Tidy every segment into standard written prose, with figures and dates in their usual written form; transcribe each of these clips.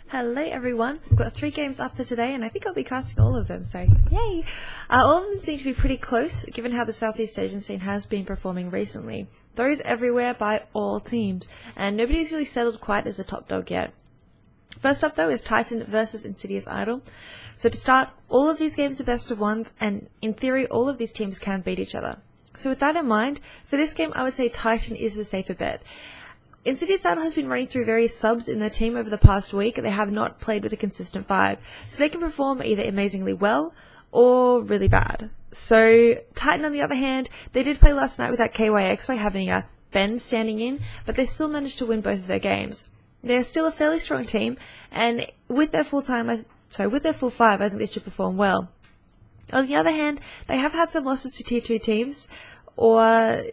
Hello everyone, we've got 3 games up for today and I think I'll be casting all of them, so yay! All of them seem to be pretty close given how the Southeast Asian scene has been performing recently. Throws everywhere by all teams, and nobody's really settled quite as a top dog yet. First up though is Titan versus Insidious Idol. So to start, all of these games are best of ones and in theory all of these teams can beat each other. So with that in mind, for this game I would say Titan is the safer bet. Insidious Idol has been running through various subs in their team over the past week. They have not played with a consistent vibe, so they can perform either amazingly well or really bad. So Titan on the other hand, they did play last night without KYX by having a Ben standing in, but they still managed to win both of their games. They're still a fairly strong team, and with their full 5, I think they should perform well. On the other hand, they have had some losses to tier 2 teams, or,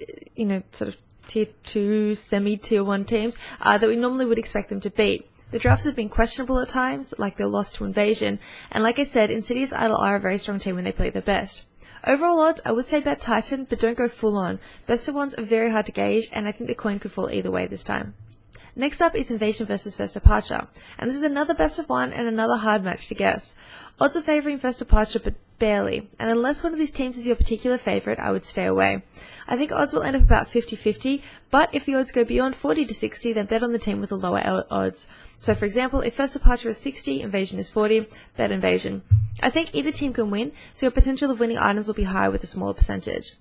sort of tier 2, semi-tier 1 teams that we normally would expect them to beat. The drafts have been questionable at times, like their loss to Invasion, and like I said, Insidious Idol are a very strong team when they play their best. Overall odds, I would say bet Titan, but don't go full on. Best of ones are very hard to gauge, and I think the coin could fall either way this time. Next up is Invasion versus First Departure, and this is another best of one and another hard match to guess. Odds are favouring First Departure, but barely, and unless one of these teams is your particular favourite, I would stay away. I think odds will end up about 50-50, but if the odds go beyond 40-60, then bet on the team with the lower odds. So for example, if First Departure is 60, Invasion is 40, bet Invasion. I think either team can win, so your potential of winning items will be high with a smaller percentage.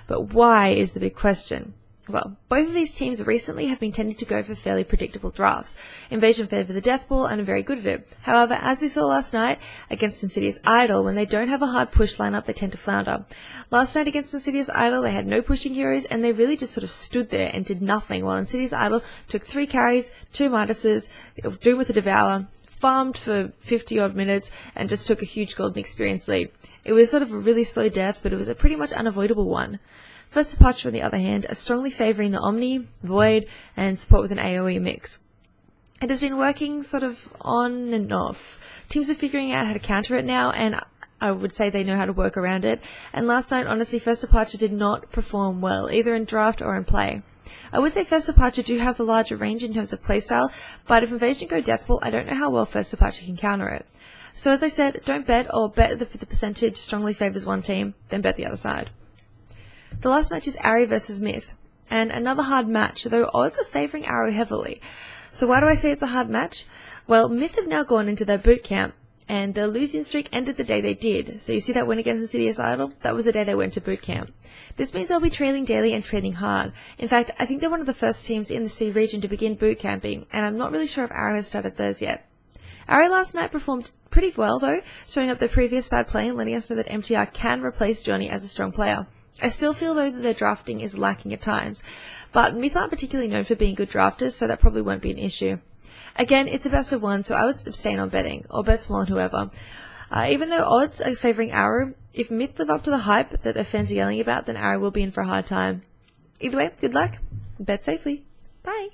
But why is the big question? Well, both of these teams recently have been tending to go for fairly predictable drafts. Invasion favour the death ball and are very good at it. However, as we saw last night against Insidious Idol, when they don't have a hard push lineup, they tend to flounder. Last night against Insidious Idol, they had no pushing heroes and they really just sort of stood there and did nothing, while Insidious Idol took 3 carries, 2 Midases, Doom with a Devour, farmed for 50 odd minutes and just took a huge golden experience lead. It was sort of a really slow death, but it was a pretty much unavoidable one. First Departure, on the other hand, are strongly favouring the Omni, Void, and support with an AoE mix. It has been working sort of on and off. Teams are figuring out how to counter it now, and I would say they know how to work around it. And last night, honestly, First Departure did not perform well, either in draft or in play. I would say First Departure do have the larger range in terms of playstyle, but if Invasion go Deathball, I don't know how well First Departure can counter it. So as I said, don't bet, or bet the percentage strongly favours one team, then bet the other side. The last match is Arrow versus Myth, and another hard match, though odds are favouring Arrow heavily. So why do I say it's a hard match? Well, Myth have now gone into their boot camp, and their losing streak ended the day they did. So you see that win against Insidious Idol? That was the day they went to boot camp. This means they'll be trailing daily and training hard. In fact, I think they're one of the first teams in the C region to begin boot camping, and I'm not really sure if Arrow has started theirs yet. Arrow last night performed pretty well though, showing up their previous bad play and letting us know that MTR can replace Johnny as a strong player. I still feel though that their drafting is lacking at times, but Myth aren't particularly known for being good drafters, so that probably won't be an issue. Again, it's a best of one, so I would abstain on betting, or bet small on whoever. Even though odds are favouring Arrow, if Myth live up to the hype that their fans are yelling about, then Arrow will be in for a hard time. Either way, good luck, bet safely. Bye!